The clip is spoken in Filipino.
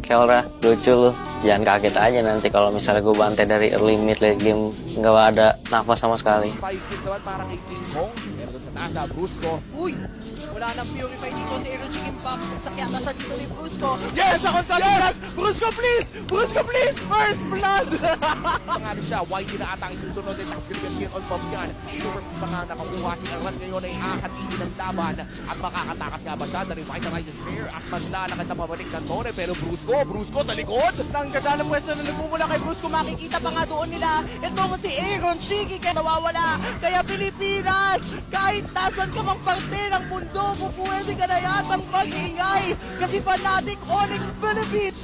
Kelra, lucu lu. Jangan kaget aja nanti kalau misalnya gue bantai dari early mid late game nggak ada nafas sama sekali. 5 kills naman parang kay King Kong. Pero doon sa taas, Brusco. Uy! Wala nang purify dito si Aaron Chicken Pop. Sakya na siya dito ni Brusco. Yes! Sa contact Yes! blood. Brusco please! Brusco please! First blood! Pangalan siya, YT na ata ang isusunod ay tax kill on Bobgan. Super baka nakakuha si Aran ngayon ay ahatiin ng laban at makakatakas nga ba siya na revitalize spear at maglalakad na pabalik ng Tone pero Brusco sa likod! Ang ganda ng pwesto na nagmumula kay Brusco, makikita pa nga doon nila itong si Aaron Shiki kaya nawawala. Kaya Pilipinas, kahit nasan ka mang parte ng mundo, pwede ka na yatang mag-ingay kasi fanatic Onyx Philippines.